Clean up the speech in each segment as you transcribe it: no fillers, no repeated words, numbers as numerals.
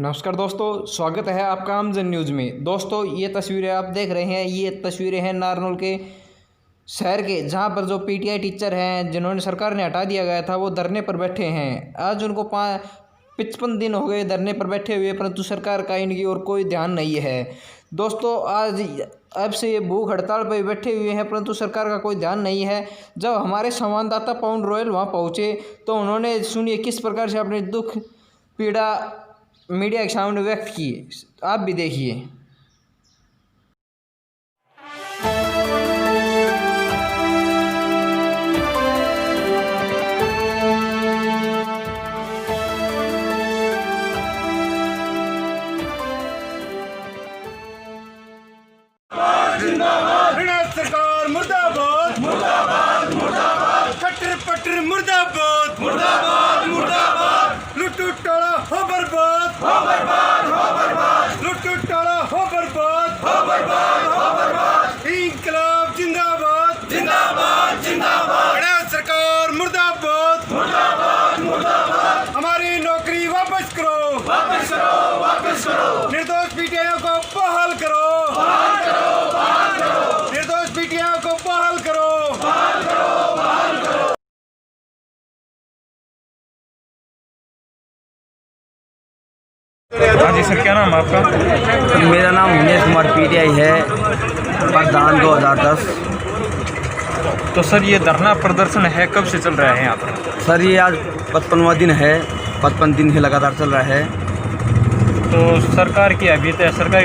नमस्कार दोस्तों, स्वागत है आपका आमजन न्यूज़ में। दोस्तों, ये तस्वीरें आप देख रहे हैं, ये तस्वीरें हैं नारनौल के शहर के, जहां पर जो पीटीआई टीचर हैं जिन्होंने सरकार ने हटा दिया गया था, वो धरने पर बैठे हैं। आज उनको 55 दिन हो गए धरने पर बैठे हुए, परंतु सरकार का इनकी और कोई ध्यान नहीं है। दोस्तों, आज अब से ये भूख हड़ताल पर बैठे हुए हैं, परंतु सरकार का कोई ध्यान नहीं है। जब हमारे संवाददाता पवन रॉयल वहाँ पहुँचे तो उन्होंने सुनिए किस प्रकार से अपने दुख पीड़ा मीडिया के सामने व्यक्त किए। आप भी देखिए। सरकार मुर्दाबाद मुर्दाबाद मुर्दाबाद, कट्टर पट्टर मुर्दाबाद मुर्दाबाद मुर्दाबाद, लुट्टू टाड़ा हो बर्बाद हो बर्बाद हो बर्बाद, लुट्टू टाड़ा हो बर्बाद हो बर्बाद हो बर्बाद, इंकलाब जिंदाबाद जिंदाबाद जिंदाबाद, सरकार मुर्दाबाद मुर्दाबाद मुर्दाबाद, हमारी नौकरी वापस करो वापस करो वापस करो, निर्दोष पीटीआई को बहाल करो बहाल करो बहाल करो, निर्दोष पीटीआई को बहाल करो बहाल करो बहाल करो। हाँ जी सर, क्या नाम है आपका? मेरा नाम उमेश कुमार पीटीआई है, प्रधान 2010। तो सर, ये धरना प्रदर्शन है, कब से चल रहा है यहाँ पर? सर, ये आज 55वां दिन है, 55 दिन से लगातार चल रहा है। तो सरकार की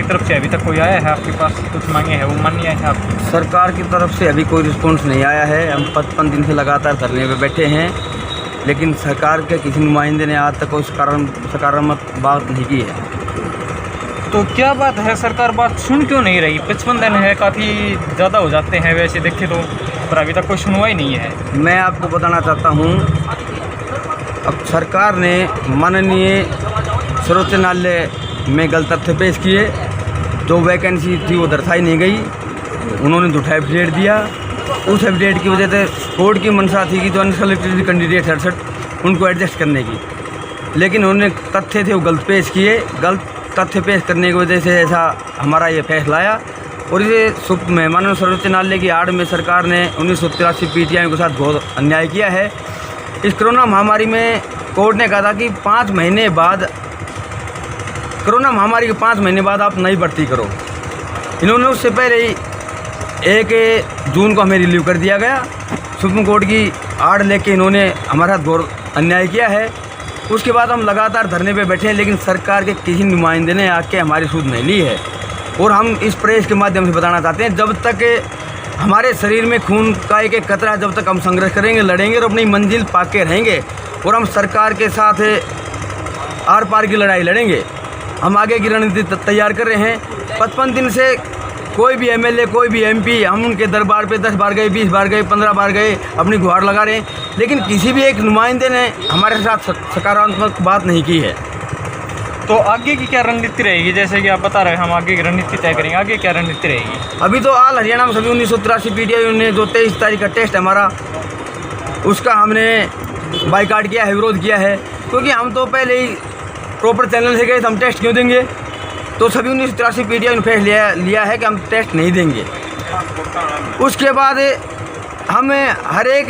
तरफ से अभी तक कोई आया है आपके पास? कुछ मांगे हैं, वो मान्य है आप? सरकार की तरफ से अभी कोई रिस्पॉन्स नहीं आया है। हम 55 दिन से लगातार धरने पे बैठे हैं, लेकिन सरकार के किसी नुमाइंदे ने आज तक कोई सकारात्मक बात नहीं की है। तो क्या बात है, सरकार बात सुन क्यों नहीं रही? 55 दिन है, काफ़ी ज़्यादा हो जाते हैं वैसे देखें तो, पर अभी तक कोई सुनवाई नहीं है। मैं आपको बताना चाहता हूँ, अब सरकार ने माननीय सर्वोच्च न्यायालय में गलत तथ्य पेश किए। जो वैकेंसी थी वो दर्शाई नहीं गई, उन्होंने झूठा एफिडेविट दिया। उस एफिडेविट की वजह से कोर्ट की मंशा थी कि जो अनसलेक्टेड कैंडिडेट 68 उनको एडजस्ट करने की, लेकिन उन्होंने तथ्य थे वो गलत पेश किए। गलत तथ्य पेश करने की वजह से ऐसा हमारा ये फैसला आया। और इसे माननीय सर्वोच्च न्यायालय की आड़ में सरकार ने 1983 पीटीआई के साथ बहुत अन्याय किया है। इस कोरोना महामारी में कोर्ट ने कहा था कि 5 महीने बाद, कोरोना महामारी के 5 महीने बाद आप नई भर्ती करो। इन्होंने उससे पहले ही 1 जून को हमें रिलीव कर दिया गया। सुप्रीम कोर्ट की आड़ लेके इन्होंने हमारे साथ घोर अन्याय किया है। उसके बाद हम लगातार धरने पे बैठे हैं, लेकिन सरकार के किसी नुमाइंदे ने आके हमारी सूझ नहीं ली है। और हम इस प्रेस के माध्यम से बताना चाहते हैं, जब तक हमारे शरीर में खून का एक एक कतरा, जब तक हम संघर्ष करेंगे, लड़ेंगे और अपनी मंजिल पाके रहेंगे, और हम सरकार के साथ आर पार की लड़ाई लड़ेंगे। हम आगे की रणनीति तैयार कर रहे हैं। 55 दिन से कोई भी एमएलए, कोई भी एमपी, हम उनके दरबार पे 10 बार गए, 20 बार गए, 15 बार गए, अपनी गुहार लगा रहे हैं, लेकिन किसी भी एक नुमाइंदे ने हमारे साथ सकारात्मक बात नहीं की है। तो आगे की क्या रणनीति रहेगी? जैसे कि आप बता रहे हैं, हम आगे की रणनीति तय करेंगे, आगे क्या रणनीति रहेगी? अभी तो ऑल हरियाणा में सभी 1983 पीटीआई ने जो 23 तारीख का टेस्ट है हमारा, उसका हमने बाइकाट किया है, विरोध किया है, क्योंकि हम तो पहले ही प्रॉपर चैनल से गए तो हम टेस्ट क्यों देंगे। तो सभी 1983 पीटीआई ने फैसला लिया है कि हम टेस्ट नहीं देंगे। उसके बाद हमें हर एक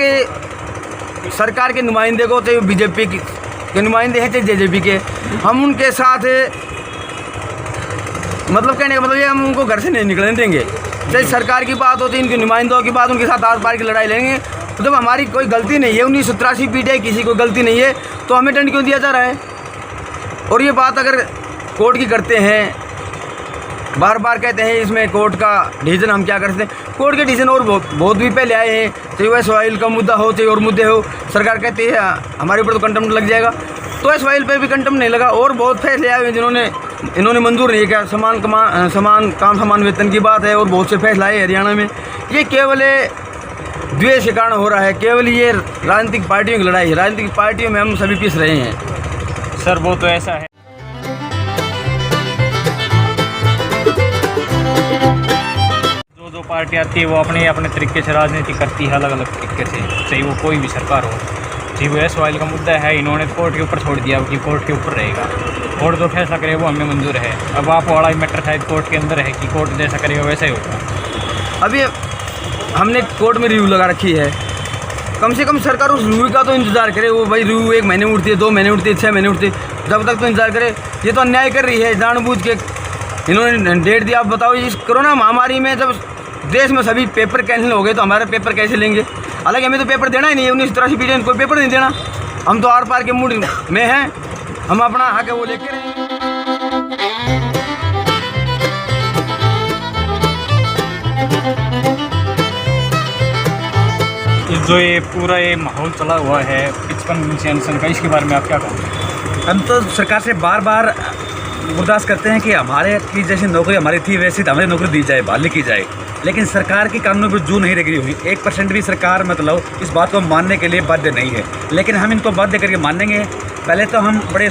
सरकार के नुमाइंदे को, चाहे बीजेपी के नुमाइंदे हैं चाहे जेजेपी के, हम उनके साथ मतलब कहने का मतलब ये, हम उनको घर से नहीं निकलने देंगे। चाहे सरकार की बात होती है, इनके नुमाइंदों की बात, उनके साथ आर पार की लड़ाई लेंगे। तो जब हमारी कोई गलती नहीं है, 1983 पीटीआई किसी को गलती नहीं है, तो हमें दंड क्यों दिया जा रहा है? और ये बात अगर कोर्ट की करते हैं, बार बार कहते हैं इसमें कोर्ट का डिसीजन, हम क्या करते हैं? कोर्ट के डिसीजन और बहुत भी पहले आए हैं, चाहे वो एसवाइल का मुद्दा हो, चाहे और मुद्दे हो। सरकार कहती है हमारे ऊपर तो कंटेम्प्ट लग जाएगा, तो एसवाइल पे भी कंटेम्प्ट नहीं लगा। और बहुत फैसले आए हैं जिन्होंने इन्होंने मंजूर नहीं किया। समान काम समान वेतन की बात है, और बहुत से फैसले आए हरियाणा में। ये केवल द्वेष के कारण हो रहा है, केवल ये राजनीतिक पार्टियों की लड़ाई है। राजनीतिक पार्टियों में हम सभी पिस रहे हैं। सर, वो तो ऐसा है, जो पार्टी आती है वो अपने अपने तरीके से राजनीति करती है, अलग अलग तरीके से, चाहे वो कोई भी सरकार हो। जी वो SYL का मुद्दा है, इन्होंने कोर्ट के ऊपर छोड़ दिया कि कोर्ट के ऊपर रहेगा। कोर्ट जो फैसला करे वो हमें मंजूर है। अब आप वाला मैटर शायद कोर्ट के अंदर है कि कोर्ट जैसा करेगा वैसा ही होगा। अभी हमने कोर्ट में रिव्यू लगा रखी है, कम से कम सरकार उस रिव्यू का तो इंतज़ार करे। वो भाई रिव्यू 1 महीने उठती है, 2 महीने उठती है, 6 महीने उठती है, जब तक तो इंतज़ार करे। ये तो अन्याय कर रही है जानबूझ के। इन्होंने डेट दिया, आप बताओ इस कोरोना महामारी में जब देश में सभी पेपर कैंसिल हो गए तो हमारे पेपर कैसे लेंगे? हालांकि हमें तो पेपर देना ही नहीं है, 1983 पीरियड कोई पेपर नहीं देना। हम तो आर पार के मूड में हैं, हम अपना हक है वो लेकर रहेंगे। जो ये पूरा ये माहौल चला हुआ है 55 दिन से अनशन का, इसके बारे में आप क्या कहोगे? हम तो सरकार से बार बार गुरदास करते हैं कि हमारे की जैसी नौकरी हमारी थी वैसी हमारी नौकरी दी जाए, बहाली की जाए, लेकिन सरकार की कानूनों पर जू नहीं लगी हुई। 1% भी सरकार मतलब इस बात को मानने के लिए बाध्य नहीं है, लेकिन हम इनको बाध्य करके मानेंगे। पहले तो हम बड़े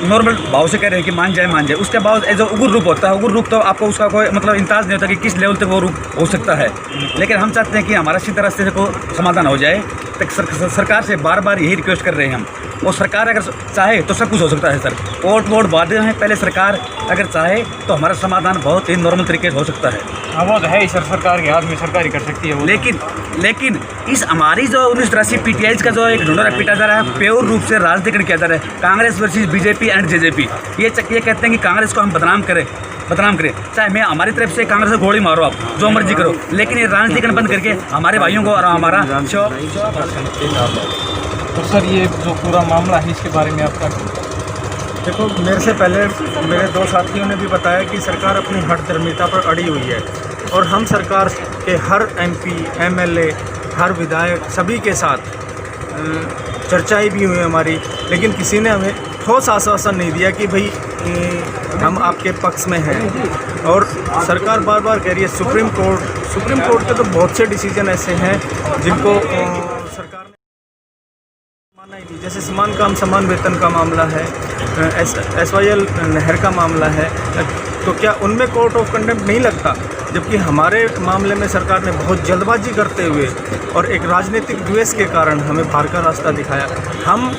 नॉर्मल भाव से कह रहे हैं कि मान जाए, उसके बाद जो उग्र रूप होता है, उग्र रूप तो आपको उसका कोई मतलब इंतज़ार नहीं होता कि किस लेवल तक वो रूप हो सकता है। लेकिन हम चाहते हैं कि हमारा सीधा रास्ते से को समाधान हो जाए। तक सरकार से बार बार यही रिक्वेस्ट कर रहे हैं हम, और सरकार अगर चाहे तो सब कुछ हो सकता है सर। कोर्ट वोट बाध्य हैं, पहले सरकार अगर चाहे तो हमारा समाधान बहुत ही नॉर्मल तरीके से हो सकता है। हाँ वो तो है ही सर, सरकार के हाथ में, सरकार ही कर सकती है वो। लेकिन इस हमारी जो 1983 PTI का जो एक ढूंढा पीटा जा रहा है, प्योर रूप से राजनीतिकरण किया जा रहा है, Congress versus BJP and JJP। ये कहते हैं कि कांग्रेस को हम बदनाम करें, चाहे मैं हमारी तरफ से कांग्रेस को गोली मारो, आप जो मर्जी करो, लेकिन ये राजनीतिकरण बंद करके हमारे भाइयों को और हमारा तो सर ये जो पूरा मामला है इसके बारे में आप क्या? देखो, मेरे से पहले मेरे 2 साथियों ने भी बताया कि सरकार अपनी हठधर्मिता पर अड़ी हुई है, और हम सरकार के हर MP, MLA, हर विधायक सभी के साथ चर्चाएं भी हुई हमारी, लेकिन किसी ने हमें ठोस आश्वासन नहीं दिया कि भाई हम आपके पक्ष में हैं। और सरकार बार बार कह रही है सुप्रीम कोर्ट के तो बहुत से डिसीजन ऐसे हैं जिनको सरकार ने माना ही नहीं। जैसे समान काम समान वेतन का मामला है, SYL नहर का मामला है, तो क्या उनमें कोर्ट ऑफ कंडेम्प्ट नहीं लगता? जबकि हमारे मामले में सरकार ने बहुत जल्दबाजी करते हुए और एक राजनीतिक द्वेष के कारण हमें बाहर का रास्ता दिखाया। हम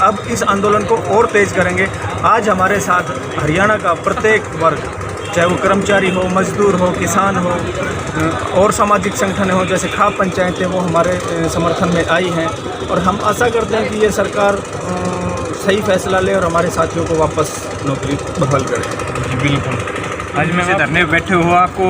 अब इस आंदोलन को और तेज़ करेंगे। आज हमारे साथ हरियाणा का प्रत्येक वर्ग, चाहे वो कर्मचारी हो, मजदूर हो, किसान हो, और सामाजिक संगठन हो जैसे खाप पंचायतें, वो हमारे समर्थन में आई हैं, और हम आशा करते हैं कि ये सरकार सही फैसला ले और हमारे साथियों को वापस नौकरी बहाल करे। जी बिल्कुल। आज में धरने बैठे हुआ आपको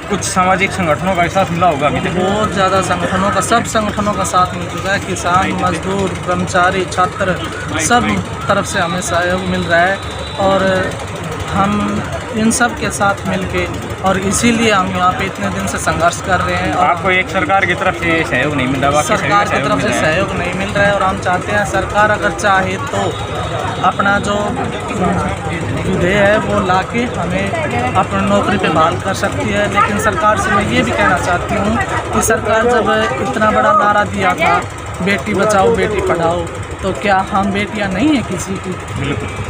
कुछ सामाजिक संगठनों का साथ मिला होगा अभी तक? बहुत ज़्यादा संगठनों का, सब संगठनों का साथ मिल चुका है। किसान, मजदूर, कर्मचारी, छात्र, सब तरफ से हमें सहयोग मिल रहा है, और हम इन सब के साथ मिलके, और इसीलिए हम यहाँ पे इतने दिन से संघर्ष कर रहे हैं। और आपको एक सरकार की तरफ से सहयोग नहीं मिल रहा? सरकार की तरफ से सहयोग नहीं मिल रहा है, और हम चाहते हैं सरकार अगर चाहे तो अपना जो जुड़े है वो लाके हमें अपनी नौकरी पे बहाल कर सकती है। लेकिन सरकार से मैं ये भी कहना चाहती हूँ कि सरकार जब इतना बड़ा नारा दिया था बेटी बचाओ बेटी पढ़ाओ, तो क्या हम बेटियां नहीं हैं किसी की?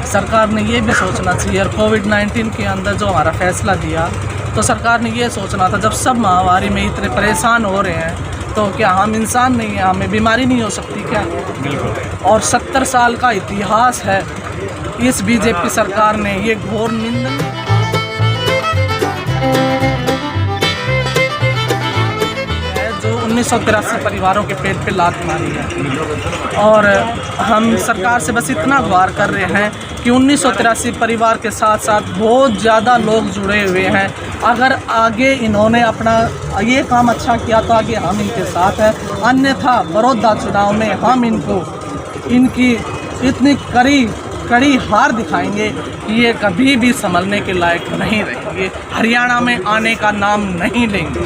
सरकार ने ये भी सोचना चाहिए। और कोविड-19 के अंदर जो हमारा फैसला दिया, तो सरकार ने ये सोचना था, जब सब महामारी में इतने परेशान हो रहे हैं, तो क्या हम इंसान नहीं हैं? हमें बीमारी नहीं हो सकती क्या? और 70 साल का इतिहास है इस BJP सरकार ने ये घोर निंदनीय है जो 1983 परिवारों के पेट पे लात मारी है। और हम सरकार से बस इतना गुहार कर रहे हैं कि 1983 परिवार के साथ साथ बहुत ज़्यादा लोग जुड़े हुए हैं। अगर आगे इन्होंने अपना ये काम अच्छा किया तो आगे हम इनके साथ हैं, अन्यथा बड़ौदा चुनाव में हम इनकी इतनी कड़ी हार दिखाएंगे कि ये कभी भी संभलने के लायक नहीं रहेंगे, हरियाणा में आने का नाम नहीं लेंगे।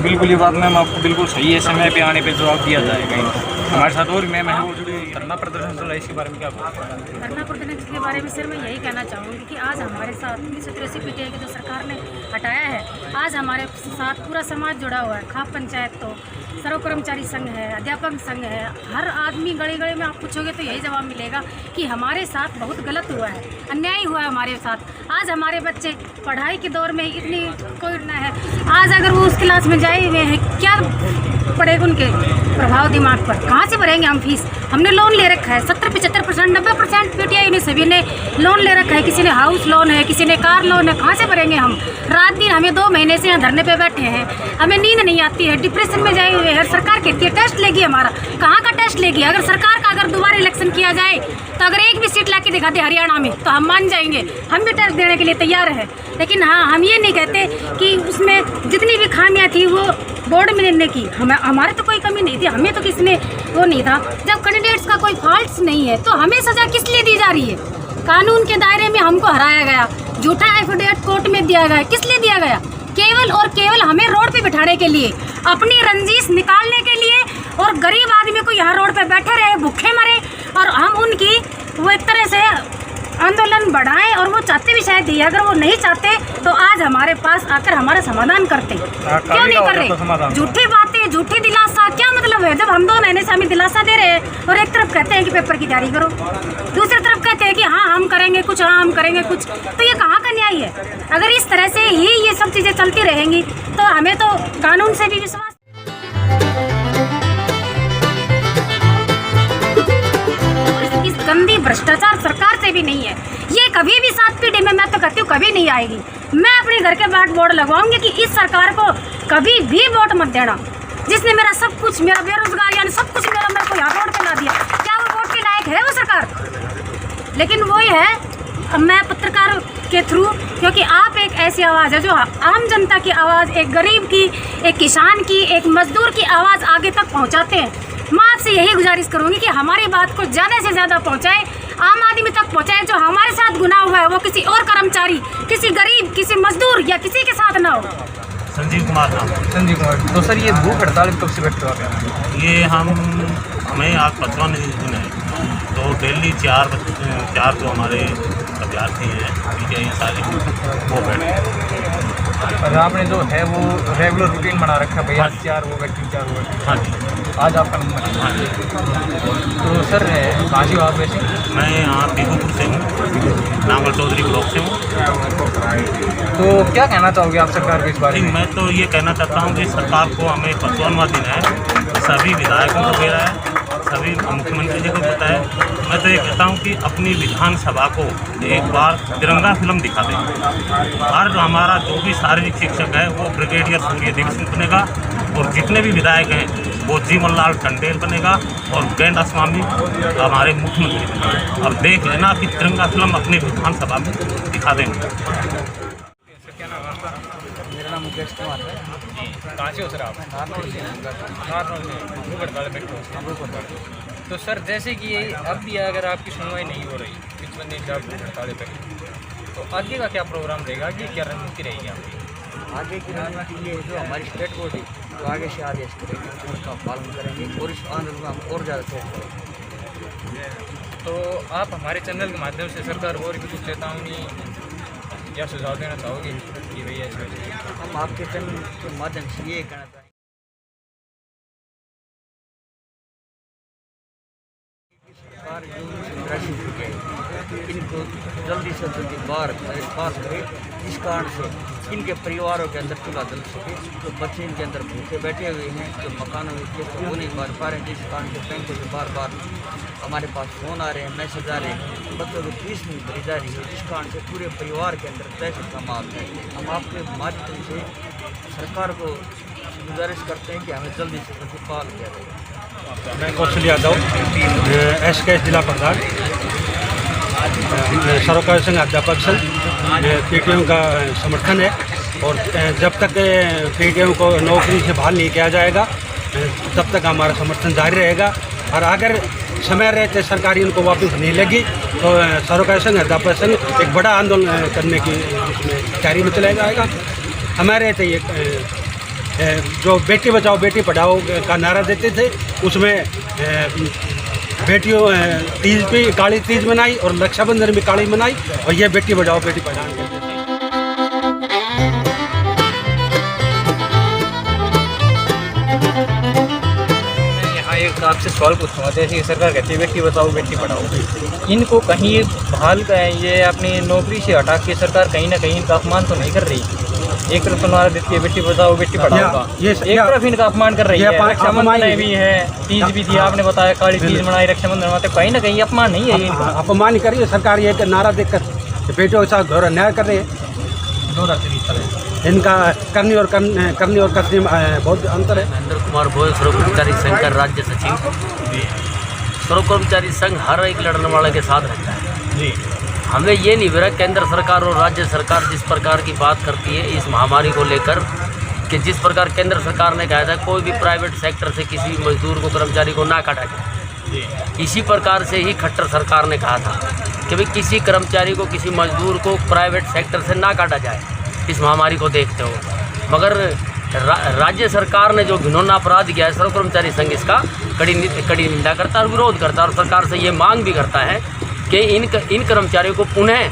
बिल्कुल ये बात मैम आपको बिल्कुल सही है, समय पे आने पे जवाब दिया जाएगा इनको। हमारे साथ और मैम है वो जुड़ी धरना प्रदर्शन चल रहा है, इसके बारे में क्या बोलते? धरना प्रदर्शन के बारे में सर मैं यही कहना चाहूँगी कि आज हमारे साथ 1983 PTI की जो सरकार ने हटाया है, आज हमारे साथ पूरा समाज जुड़ा हुआ है। खाप पंचायत तो, सर्व कर्मचारी संघ है, अध्यापक संघ है, हर आदमी गली गली में आप पूछोगे तो यही जवाब मिलेगा कि हमारे साथ बहुत गलत हुआ है, अन्याय हुआ है हमारे साथ। आज हमारे बच्चे पढ़ाई के दौर में इतनी कोई ना है, आज अगर वो उस क्लास में जाए हुए हैं क्या पढ़ेगा उनके? प्रभाव दिमाग पर। कहाँ से भरेंगे हम फीस? हमने लोन ले रखा है 70-75%, 90% पीटीआई ने सभी ने लोन ले रखा है। किसी ने हाउस लोन है, किसी ने कार लोन है। कहाँ से भरेंगे हम? रात दिन हमें 2 महीने से यहाँ धरने पे बैठे हैं, हमें नींद नहीं आती है, डिप्रेशन में जाए हुए हैं। सरकार कहती है टेस्ट लेगी हमारा, कहाँ का टेस्ट लेगी? अगर सरकार का अगर दोबारा इलेक्शन किया जाए तो अगर एक भी सीट ला के दिखा दे हरियाणा में तो हम मान जाएंगे, हम भी टेस्ट देने के लिए तैयार है। लेकिन हाँ, हम ये नहीं कहते कि उसमें जितनी भी खामियाँ थी वो बोर्ड में लेने की, हमारे तो कोई कमी नहीं थी, हमें तो किसने वो नहीं था। जब कैंडिडेट्स का कोई फॉल्ट नहीं है तो हमें सज़ा किस लिए दी जा रही है? कानून के दायरे में हमको हराया गया, झूठा एफिडेविट कोर्ट में दिया गया। किस लिए दिया गया? केवल और केवल हमें रोड पे बिठाने के लिए, अपनी रंजिश निकालने के लिए, और गरीब आदमी को यहाँ रोड पे बैठे रहे, भूखे मरे, और हम उनकी वो एक तरह से आंदोलन बढ़ाएं। और वो चाहते भी शायद ही, अगर वो नहीं चाहते तो आज हमारे पास आकर हमारा समाधान करते। क्यों नहीं कर रहे? झूठी बातें, झूठी दिलासा, क्या मतलब है? जब हम 2 महीने से हमें दिलासा दे रहे हैं और एक तरफ कहते हैं कि पेपर की तैयारी करो, दूसरी तरफ कहते हैं कि हाँ हम करेंगे कुछ, हाँ हम करेंगे कुछ, तो ये कहाँ का न्याय है? अगर इस तरह से ही ये सब चीज़ें चलती रहेंगी तो हमें तो कानून से भी विश्वास, इस गंदी भ्रष्टाचार सरकार से भी नहीं है। ये कभी भी 7 पीढ़ी में, मैं तो कहती हूँ, कभी नहीं आएगी। मैं अपने घर के बाहर बोर्ड लगवाऊंगी कि इस सरकार को कभी भी वोट मत देना, जिसने मेरा सब कुछ, मेरा बेरोजगार यानी सब कुछ मेरे को यहाँ रोड पे ला दिया। क्या वो वोट के लायक है वो सरकार? लेकिन वही है, मैं पत्रकार के थ्रू, क्योंकि आप एक ऐसी आवाज़ है जो आम जनता की आवाज़, एक गरीब की, एक किसान की, एक मजदूर की आवाज़ आगे तक पहुँचाते हैं। मैं आपसे यही गुजारिश करूंगी कि हमारी बात को ज़्यादा से ज़्यादा पहुंचाएं, आम आदमी तक पहुंचाएं। जो हमारे साथ गुनाह हुआ है वो किसी और कर्मचारी, किसी गरीब, किसी मजदूर या किसी के साथ ना हो। संजीव कुमार नाम। संजीव कुमार, तो सर ये भूख हड़ताल कब से बैठते हो आप? ये हमें आज 55 दिन है, तो डेली 4 जो हमारे अभ्यर्थी हैं पीटीआई सारे वो बैठे। और आपने जो है वो रेगुलर रूटीन बना रखा है भैया, 4 वो बैठी 4 वो बैठी। हाँ जी, आज आपका नंबर? हाँ जी। तो सर कहाँ से हो आप वैसे? मैं यहाँ बीगूपुर से हूँ, नांगल चौधरी ब्लॉक से हूँ। तो क्या कहना चाहोगे आप सरकार को इस बारे में? मैं तो ये कहना चाहता हूँ कि सरकार को हमें 55वां दिन है, सभी विधायकों को दे रहा है, सभी मुख्यमंत्री जी को पता है। मैं तो ये कहता हूँ कि अपनी विधानसभा को एक बार तिरंगा फिल्म दिखा दें। और हमारा जो भी शारीरिक शिक्षक है वो ब्रिगेडियर सूर्यदेव सिंह बनेगा, और जितने भी विधायक हैं वो जीवन लाल टंडेल बनेगा, और गेंडा स्वामी हमारे मुख्यमंत्री बनेगा। और देख लेना कि तिरंगा फिल्म अपनी विधानसभा में दिखा देंगे। मेरा नाम मुकेश कुमार है। कहाँ से हो सर आप? नारनौल से। भूख हड़ताल बैठे हो? तो सर जैसे कि अब भी अगर आपकी सुनवाई नहीं हो रही, 55 दिन का भूख हड़ताल बैठे, तो आगे का क्या प्रोग्राम रहेगा, कि क्या रणनीति रहेगी आपकी? आगे की रणनीति ये है, जो हमारी स्टेट बोर्ड है तो आगे से आदेश करेंगे, उसका पालन करेंगे और इस आंदोलन में हम और ज़्यादा तेज करेंगे। तो आप हमारे चैनल के माध्यम से सरकार और भी कुछ चेतावनी या सुझाव देना चाहोगे कि भैया ऐसे? हम आपके चैनल के माध्यम से ये कहना चाहेंगे, सरकार जो 1983 के इनको जल्दी से जल्दी बाहर पास करे, जिस कारण से इनके परिवारों के अंदर चूल्हा जल सके। जो बच्चे इनके अंदर भूखे बैठे हुए हैं, जो मकानों में किस्त वो नहीं भर पा रहे हैं, जिस कारण से बैंकों से बार बार हमारे पास फ़ोन आ रहे हैं, मैसेज आ रहे हैं, बच्चों की फीस नहीं भरी जा रही है, जिस कारण से पूरे परिवार के अंदर दहशत का माहौल है। हम आपके माध्यम से सरकार को गुजारिश करते हैं कि हमें जल्दी से जल्दी पाल किया जाए। मैं कौशल यादव, SKS जिला प्रधान, सरोकार संघ अध्यापक संघ। PTM का समर्थन है, और जब तक PTM को नौकरी से बहाल नहीं किया जाएगा तब तक हमारा समर्थन जारी रहेगा। और अगर समय रहते सरकारी इनको वापस नहीं लगी तो सरोकार संघ अध्यापक संघ एक बड़ा आंदोलन करने की तैयारी में चला जाएगा। हमारे तो ये जो बेटी बचाओ बेटी पढ़ाओ का नारा देते थे, उसमें बेटियों तीज भी काली तीज मनाई और रक्षाबंधन भी काली मनाई, और ये बेटी बचाओ बेटी पढ़ाओ कहते थे। यहाँ एक आपसे सवाल पूछूँगा, जैसे सरकार कहती है बेटी बचाओ बेटी पढ़ाओ, इनको कहीं बहाल का ये अपनी नौकरी से हटा के सरकार कहीं ना कहीं इनका अपमान तो नहीं कर रही? एक तरफ तो नारा देती है बेटी बचाओ बेटी पढ़ाओ का, ये- एक तरफ इनका अपमान कर रही ये है। अपमान रक्षाबंधन भी है, तीज भी थी, आपने बताया काली तीज मनाई, रक्षाबंधन मनाते, कहीं ना कहीं अपमान नहीं है ये इनका। अपमान करिए सरकार ये कि नारा देकर बेटियों के साथ घोर अन्याय कर रही है। इनका करनी और कसनी में बहुत अंतर है। महेंद्र कुमार भोज, सर्व कर्मचारी संघ का राज्य सचिव। सर्व कर्मचारी संघ हर एक लड़ने वाले के साथ रहता है जी। हमें ये नहीं लगा केंद्र सरकार और राज्य सरकार जिस प्रकार की बात करती है इस महामारी को लेकर, कि जिस प्रकार केंद्र सरकार ने कहा था कोई भी प्राइवेट सेक्टर से किसी मजदूर को कर्मचारी को ना काटा जाए, इसी प्रकार से ही खट्टर सरकार ने कहा था कि भाई किसी कर्मचारी को किसी मजदूर को प्राइवेट सेक्टर से ना काटा जाए इस महामारी को देखते हो। मगर राज्य सरकार ने जो घिनौना अपराध किया है, सर्व कर्मचारी संघ इसका कड़ी निंदा करता है और विरोध करता है और सरकार से ये मांग भी करता है कि इन कर्मचारियों को पुनः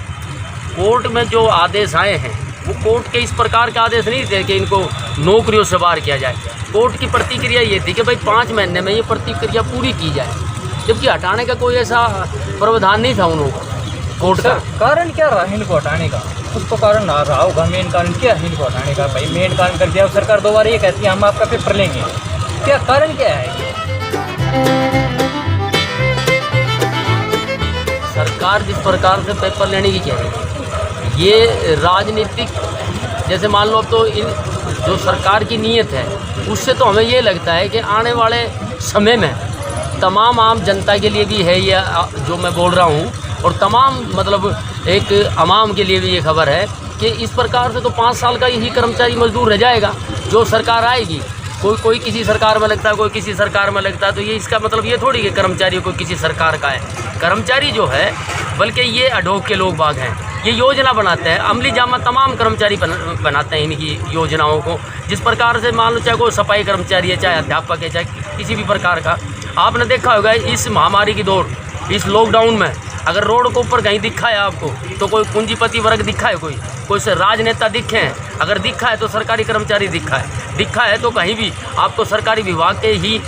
कोर्ट में जो आदेश आए हैं वो कोर्ट के इस प्रकार के आदेश नहीं थे कि इनको नौकरियों से बाहर किया जाए। कोर्ट की प्रतिक्रिया ये थी कि भाई 5 महीने में ये प्रतिक्रिया पूरी की जाए, जबकि हटाने का कोई ऐसा प्रावधान नहीं था उन्होंने कोर्ट का। कारण क्या रहा इनको हटाने का? कुछ तो कारण ना रहा होगा। मेन कारण क्या है इनको हटाने का? भाई मेन कारण कर दिया सरकार, दोबारा ये कहती है हम आपका पेपर लेंगे, क्या कारण क्या है? सरकार जिस प्रकार से पेपर लेने की कह रही है ये राजनीतिक, जैसे मान लो अब तो इन जो सरकार की नीयत है उससे तो हमें ये लगता है कि आने वाले समय में तमाम आम जनता के लिए भी है ये जो मैं बोल रहा हूँ, और तमाम मतलब एक अवाम के लिए भी ये खबर है कि इस प्रकार से तो 5 साल का यही कर्मचारी मजदूर रह जाएगा। जो सरकार आएगी, कोई किसी सरकार में लगता है, कोई किसी सरकार में लगता है, तो ये इसका मतलब ये थोड़ी कि कर्मचारियों को किसी सरकार का है। कर्मचारी जो है बल्कि ये अडोक के लोग बाग हैं, ये योजना बनाते हैं, अमली जामा तमाम कर्मचारी बनाते हैं इनकी योजनाओं को। जिस प्रकार से मान लो चाहे कोई सफाई कर्मचारी है, चाहे अध्यापक है, चाहे किसी भी प्रकार का, आपने देखा होगा इस महामारी की दौर, इस लॉकडाउन में अगर रोड के ऊपर कहीं दिखा है आपको तो कोई पूंजीपति वर्ग दिखा है, कोई से राजनेता दिखे हैं, अगर दिखा है तो सरकारी कर्मचारी दिखा है तो कहीं भी आपको सरकारी विभाग के ही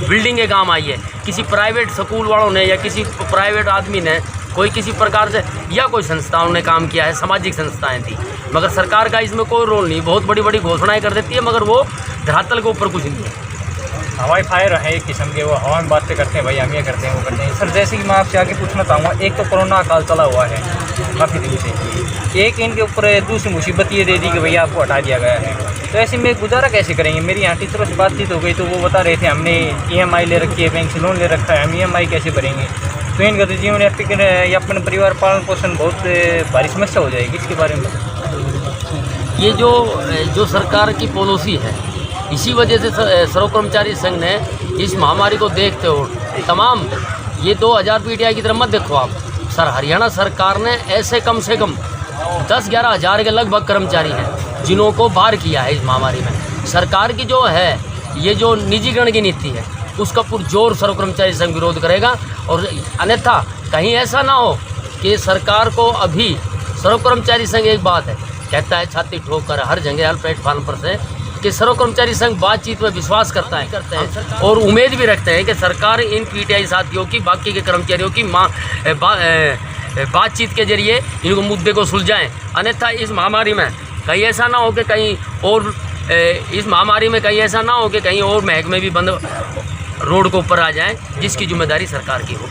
बिल्डिंग काम आई है। किसी प्राइवेट स्कूल वालों ने या किसी प्राइवेट आदमी ने कोई किसी प्रकार से या कोई संस्थाओं ने काम किया है, सामाजिक संस्थाएं थी, मगर सरकार का इसमें कोई रोल नहीं। बहुत बड़ी बड़ी घोषणाएं कर देती है मगर वो धरातल के ऊपर कुछ नहीं है। हवाई फायर है एक किस्म के, वो हवा में बातें करते हैं भाई हम ये करते हैं वो करते हैं। सर जैसे कि मैं आपसे आगे पूछना चाहूँगा, एक तो कोरोना काल चला हुआ है काफ़ी दिन से, एक इनके ऊपर दूसरी मुसीबत ये दे दी कि भैया आपको हटा दिया गया है, तो ऐसे में गुजारा कैसे करेंगे? मेरी यहाँ टीचरों से बातचीत हो गई तो वो बता रहे थे हमने EMI ले रखी है, बैंक से लोन ले रखा है, हम EMI कैसे भरेंगे? तो इनका तो जीवन या अपने परिवार पालन पोषण बहुत भारी समस्या हो जाएगी। इसके बारे में ये जो सरकार की पॉलिसी है, इसी वजह से सर्व कर्मचारी संघ ने इस महामारी को देखते हो तमाम ये 2000 PTI की तरफ मत देखो आप सर, हरियाणा सरकार ने ऐसे कम से कम 10-11 हज़ार के लगभग कर्मचारी हैं जिन्हों को बाहर किया है इस महामारी में। सरकार की जो है ये जो निजीकरण की नीति है उसका पुरजोर सर्व कर्मचारी संघ विरोध करेगा, और अन्यथा कहीं ऐसा ना हो कि सरकार को अभी सर्व कर्मचारी संघ एक बात है कहता है छाती ठोक कर हर जगह हर प्लेटफार्म पर से कि सर्व कर्मचारी संघ बातचीत में विश्वास करते हैं और उम्मीद भी रखते हैं कि सरकार इन PTI साथियों की बाकी के कर्मचारियों की बातचीत के जरिए इनको मुद्दे को सुलझाएं। अन्यथा इस महामारी में कहीं ऐसा ना हो कि कहीं और महकमे भी बंद रोड को ऊपर आ जाएं, जिसकी जिम्मेदारी सरकार की हो।